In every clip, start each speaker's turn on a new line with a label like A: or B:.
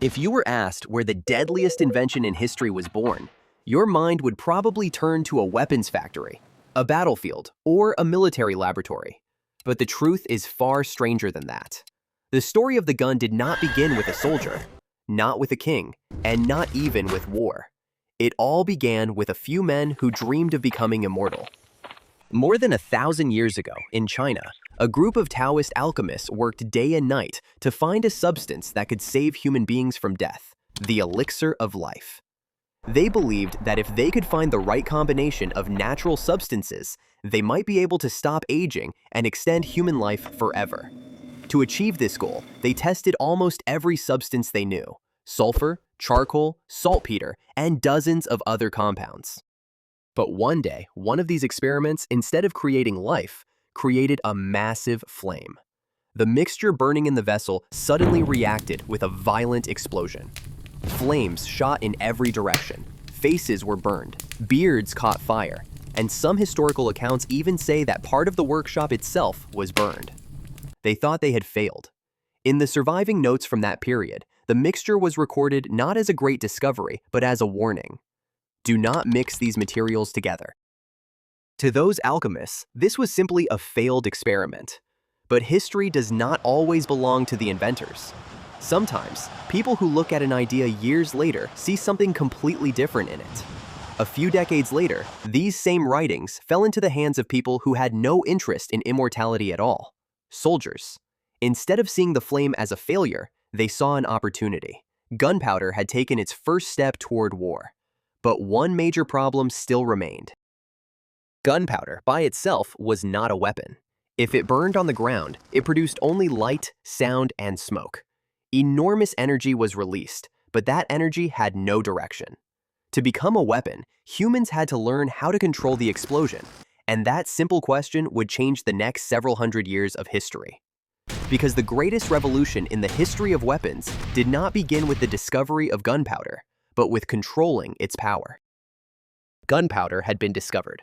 A: If you were asked where the deadliest invention in history was born, your mind would probably turn to a weapons factory, a battlefield, or a military laboratory. But the truth is far stranger than that. The story of the gun did not begin with a soldier, not with a king, and not even with war. It all began with a few men who dreamed of becoming immortal. More than 1,000 years ago, in China, a group of Taoist alchemists worked day and night to find a substance that could save human beings from death, the elixir of life. They believed that if they could find the right combination of natural substances, they might be able to stop aging and extend human life forever. To achieve this goal, they tested almost every substance they knew: sulfur, charcoal, saltpeter, and dozens of other compounds. But one day, one of these experiments, instead of creating life, created a massive flame. The mixture burning in the vessel suddenly reacted with a violent explosion. Flames shot in every direction, faces were burned, beards caught fire, and some historical accounts even say that part of the workshop itself was burned. They thought they had failed. In the surviving notes from that period, the mixture was recorded not as a great discovery, but as a warning. Do not mix these materials together. To those alchemists, this was simply a failed experiment. But history does not always belong to the inventors. Sometimes, people who look at an idea years later see something completely different in it. A few decades later, these same writings fell into the hands of people who had no interest in immortality at all: soldiers. Instead of seeing the flame as a failure, they saw an opportunity. Gunpowder had taken its first step toward war. But one major problem still remained. Gunpowder, by itself, was not a weapon. If it burned on the ground, it produced only light, sound, and smoke. Enormous energy was released, but that energy had no direction. To become a weapon, humans had to learn how to control the explosion, and that simple question would change the next several hundred years of history. Because the greatest revolution in the history of weapons did not begin with the discovery of gunpowder, but with controlling its power. Gunpowder had been discovered.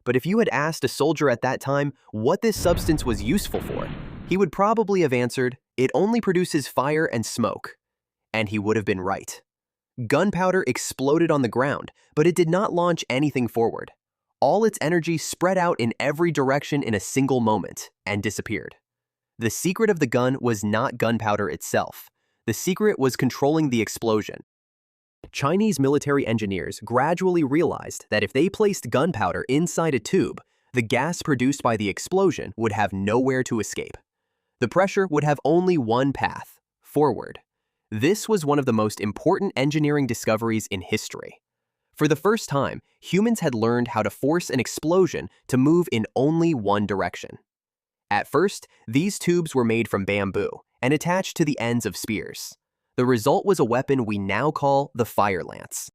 A: But if you had asked a soldier at that time what this substance was useful for, he would probably have answered, "It only produces fire and smoke." And he would have been right. Gunpowder exploded on the ground, but it did not launch anything forward. All its energy spread out in every direction in a single moment and disappeared. The secret of the gun was not gunpowder itself. The secret was controlling the explosion. Chinese military engineers gradually realized that if they placed gunpowder inside a tube, the gas produced by the explosion would have nowhere to escape. The pressure would have only one path: forward. This was one of the most important engineering discoveries in history. For the first time, humans had learned how to force an explosion to move in only one direction. At first, these tubes were made from bamboo and attached to the ends of spears. The result was a weapon we now call the fire lance.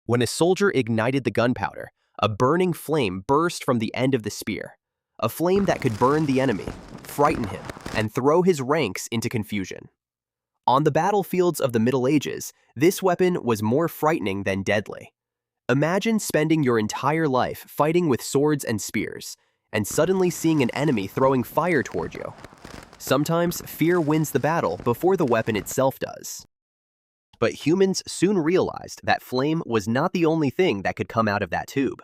A: When a soldier ignited the gunpowder, a burning flame burst from the end of the spear, a flame that could burn the enemy, frighten him, and throw his ranks into confusion. On the battlefields of the Middle Ages, this weapon was more frightening than deadly. Imagine spending your entire life fighting with swords and spears, and suddenly seeing an enemy throwing fire toward you. Sometimes fear wins the battle before the weapon itself does. But humans soon realized that flame was not the only thing that could come out of that tube.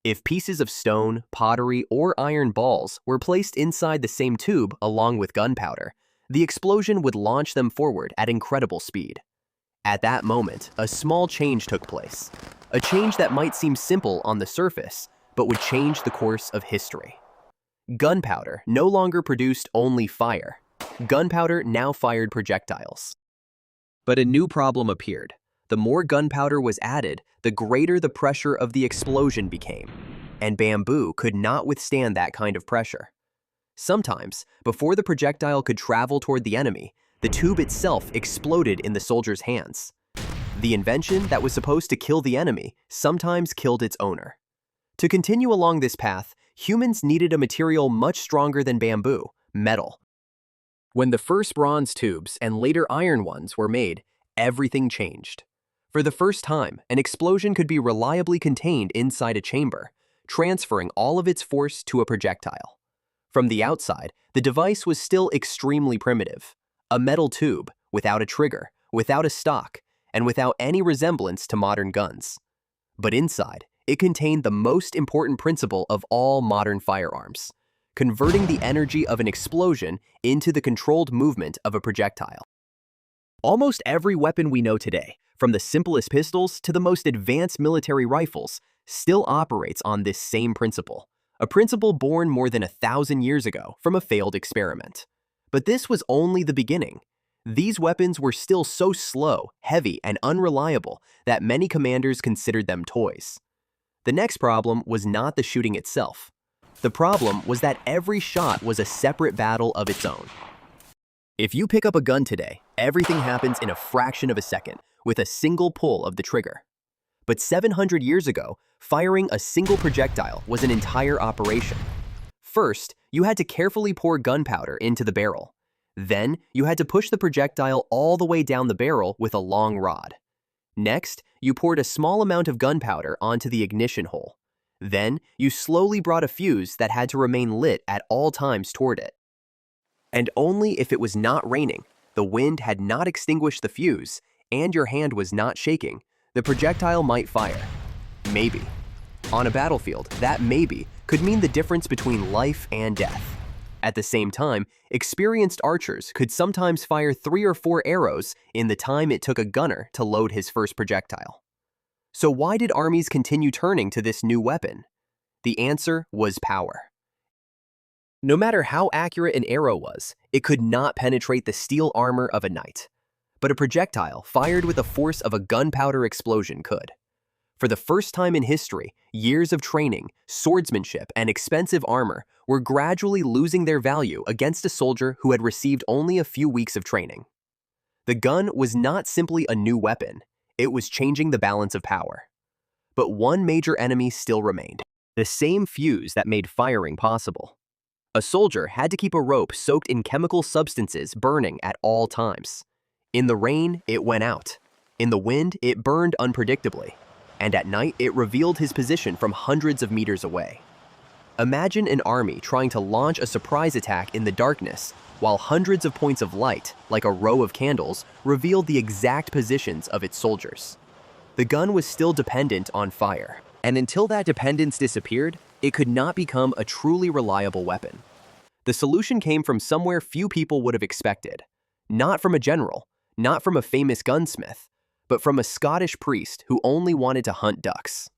A: If pieces of stone, pottery, or iron balls were placed inside the same tube along with gunpowder, the explosion would launch them forward at incredible speed. At that moment, a small change took place. A change that might seem simple on the surface, but would change the course of history. Gunpowder no longer produced only fire. Gunpowder now fired projectiles. But a new problem appeared. The more gunpowder was added, the greater the pressure of the explosion became. And bamboo could not withstand that kind of pressure. Sometimes, before the projectile could travel toward the enemy, the tube itself exploded in the soldier's hands. The invention that was supposed to kill the enemy sometimes killed its owner. To continue along this path, humans needed a material much stronger than bamboo: metal. When the first bronze tubes and later iron ones were made, everything changed. For the first time, an explosion could be reliably contained inside a chamber, transferring all of its force to a projectile. From the outside, the device was still extremely primitive: a metal tube without a trigger, without a stock, and without any resemblance to modern guns. But inside, it contained the most important principle of all modern firearms: converting the energy of an explosion into the controlled movement of a projectile. Almost every weapon we know today, from the simplest pistols to the most advanced military rifles, still operates on this same principle, a principle born more than 1,000 years ago from a failed experiment. But this was only the beginning. These weapons were still so slow, heavy, and unreliable that many commanders considered them toys. The next problem was not the shooting itself. The problem was that every shot was a separate battle of its own. If you pick up a gun today, everything happens in a fraction of a second with a single pull of the trigger. But 700 years ago, firing a single projectile was an entire operation. First, you had to carefully pour gunpowder into the barrel. Then, you had to push the projectile all the way down the barrel with a long rod. Next, you poured a small amount of gunpowder onto the ignition hole. Then, you slowly brought a fuse that had to remain lit at all times toward it. And only if it was not raining, the wind had not extinguished the fuse, and your hand was not shaking, the projectile might fire. Maybe. On a battlefield, that maybe could mean the difference between life and death. At the same time, experienced archers could sometimes fire 3 or 4 arrows in the time it took a gunner to load his first projectile. So why did armies continue turning to this new weapon? The answer was power. No matter how accurate an arrow was, it could not penetrate the steel armor of a knight. But a projectile fired with the force of a gunpowder explosion could. For the first time in history, years of training, swordsmanship, and expensive armor were gradually losing their value against a soldier who had received only a few weeks of training. The gun was not simply a new weapon, it was changing the balance of power. But one major enemy still remained: the same fuse that made firing possible. A soldier had to keep a rope soaked in chemical substances burning at all times. In the rain, it went out. In the wind, it burned unpredictably. And at night, it revealed his position from hundreds of meters away. Imagine an army trying to launch a surprise attack in the darkness, while hundreds of points of light, like a row of candles, revealed the exact positions of its soldiers. The gun was still dependent on fire, and until that dependence disappeared, it could not become a truly reliable weapon. The solution came from somewhere few people would have expected. Not from a general, not from a famous gunsmith, but from a Scottish priest who only wanted to hunt ducks.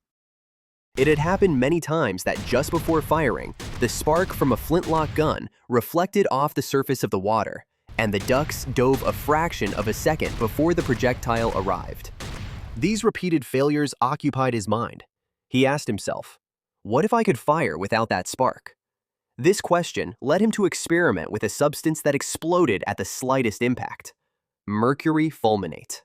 A: It had happened many times that just before firing, the spark from a flintlock gun reflected off the surface of the water, and the ducks dove a fraction of a second before the projectile arrived. These repeated failures occupied his mind. He asked himself, what if I could fire without that spark? This question led him to experiment with a substance that exploded at the slightest impact: mercury fulminate.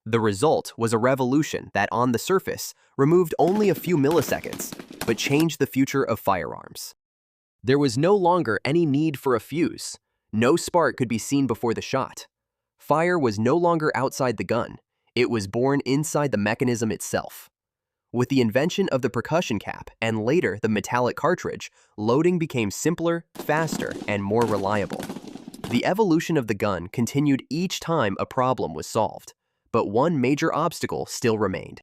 A: The result was a revolution that, on the surface, removed only a few milliseconds, but changed the future of firearms. There was no longer any need for a fuse. No spark could be seen before the shot. Fire was no longer outside the gun. It was born inside the mechanism itself. With the invention of the percussion cap and later the metallic cartridge, loading became simpler, faster, and more reliable. The evolution of the gun continued each time a problem was solved. But one major obstacle still remained.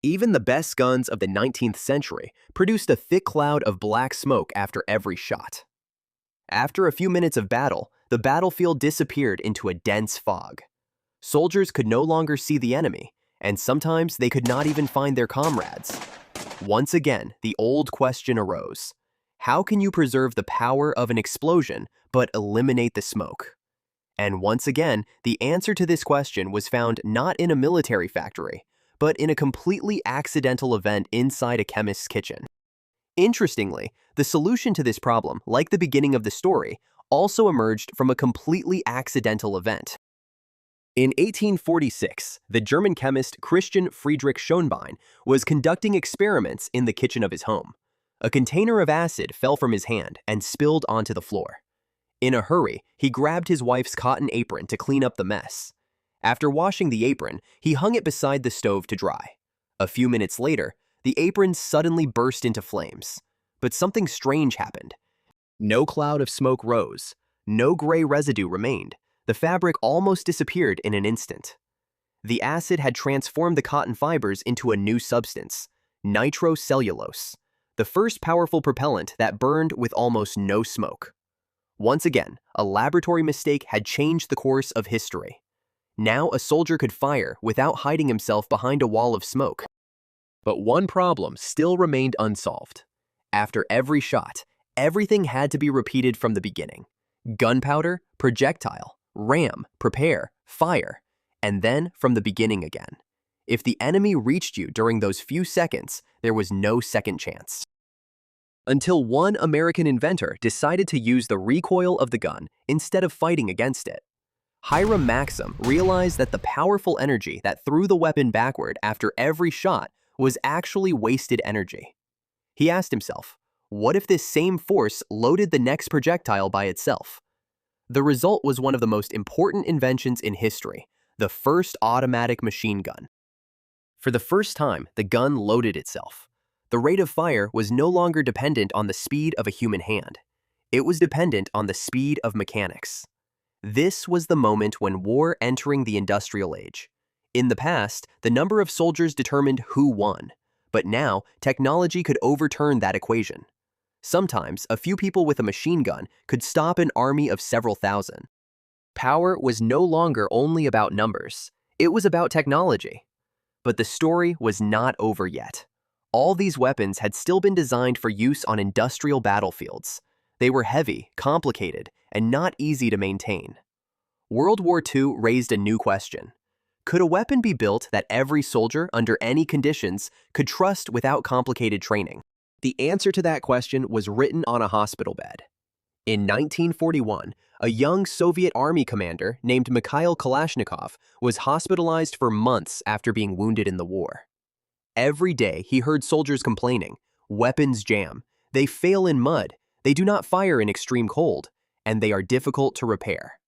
A: Even the best guns of the 19th century produced a thick cloud of black smoke after every shot. After a few minutes of battle, the battlefield disappeared into a dense fog. Soldiers could no longer see the enemy, and sometimes they could not even find their comrades. Once again, the old question arose: how can you preserve the power of an explosion but eliminate the smoke? And once again, the answer to this question was found not in a military factory, but in a completely accidental event inside a chemist's kitchen. Interestingly, the solution to this problem, like the beginning of the story, also emerged from a completely accidental event. In 1846, the German chemist Christian Friedrich Schonbein was conducting experiments in the kitchen of his home. A container of acid fell from his hand and spilled onto the floor. In a hurry, he grabbed his wife's cotton apron to clean up the mess. After washing the apron, he hung it beside the stove to dry. A few minutes later, the apron suddenly burst into flames. But something strange happened. No cloud of smoke rose. No gray residue remained. The fabric almost disappeared in an instant. The acid had transformed the cotton fibers into a new substance, nitrocellulose, the first powerful propellant that burned with almost no smoke. Once again, a laboratory mistake had changed the course of history. Now a soldier could fire without hiding himself behind a wall of smoke. But one problem still remained unsolved. After every shot, everything had to be repeated from the beginning. Gunpowder, projectile, ram, prepare, fire, and then from the beginning again. If the enemy reached you during those few seconds, there was no second chance. Until one American inventor decided to use the recoil of the gun instead of fighting against it. Hiram Maxim realized that the powerful energy that threw the weapon backward after every shot was actually wasted energy. He asked himself, what if this same force loaded the next projectile by itself? The result was one of the most important inventions in history, the first automatic machine gun. For the first time, the gun loaded itself. The rate of fire was no longer dependent on the speed of a human hand. It was dependent on the speed of mechanics. This was the moment when war entering the industrial age. In the past, the number of soldiers determined who won, but now technology could overturn that equation. Sometimes, a few people with a machine gun could stop an army of several thousand. Power was no longer only about numbers, it was about technology. But the story was not over yet. All these weapons had still been designed for use on industrial battlefields. They were heavy, complicated, and not easy to maintain. World War II raised a new question. Could a weapon be built that every soldier, under any conditions, could trust without complicated training? The answer to that question was written on a hospital bed. In 1941, a young Soviet army commander named Mikhail Kalashnikov was hospitalized for months after being wounded in the war. Every day, he heard soldiers complaining, "Weapons jam, they fail in mud, they do not fire in extreme cold, and they are difficult to repair."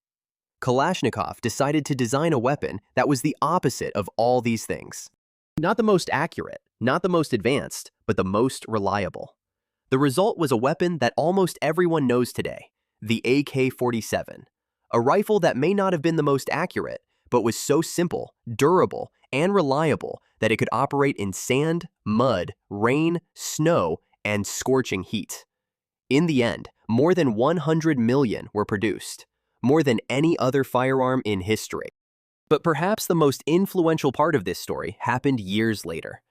A: Kalashnikov decided to design a weapon that was the opposite of all these things. Not the most accurate, not the most advanced, but the most reliable. The result was a weapon that almost everyone knows today, the AK-47, a rifle that may not have been the most accurate, but was so simple, durable, and reliable that it could operate in sand, mud, rain, snow, and scorching heat. In the end, more than 100 million were produced, more than any other firearm in history. But perhaps the most influential part of this story happened years later.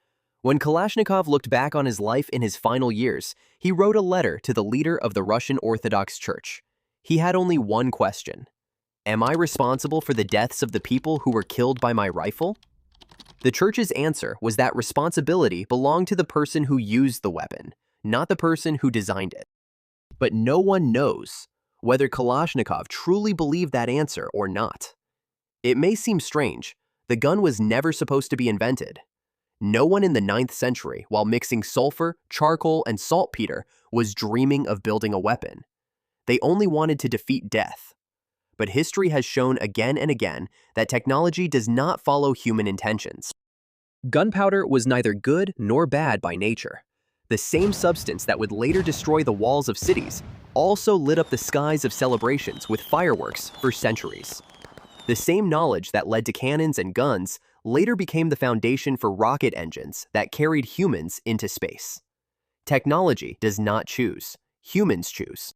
A: When Kalashnikov looked back on his life in his final years, he wrote a letter to the leader of the Russian Orthodox Church. He had only one question. Am I responsible for the deaths of the people who were killed by my rifle? The church's answer was that responsibility belonged to the person who used the weapon, not the person who designed it. But no one knows whether Kalashnikov truly believed that answer or not. It may seem strange, the gun was never supposed to be invented. No one in the 9th century, while mixing sulfur, charcoal, and saltpeter, was dreaming of building a weapon. They only wanted to defeat death. But history has shown again and again that technology does not follow human intentions. Gunpowder was neither good nor bad by nature. The same substance that would later destroy the walls of cities also lit up the skies of celebrations with fireworks for centuries. The same knowledge that led to cannons and guns later became the foundation for rocket engines that carried humans into space. Technology does not choose, humans choose.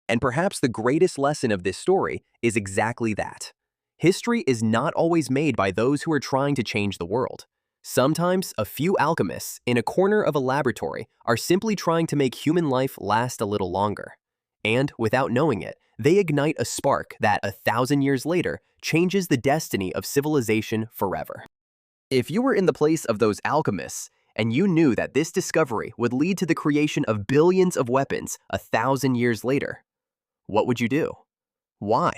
A: And perhaps the greatest lesson of this story is exactly that. History is not always made by those who are trying to change the world. Sometimes, a few alchemists in a corner of a laboratory are simply trying to make human life last a little longer. And, without knowing it, they ignite a spark that, 1,000 years later, changes the destiny of civilization forever. If you were in the place of those alchemists, and you knew that this discovery would lead to the creation of billions of weapons 1,000 years later, what would you do? Why?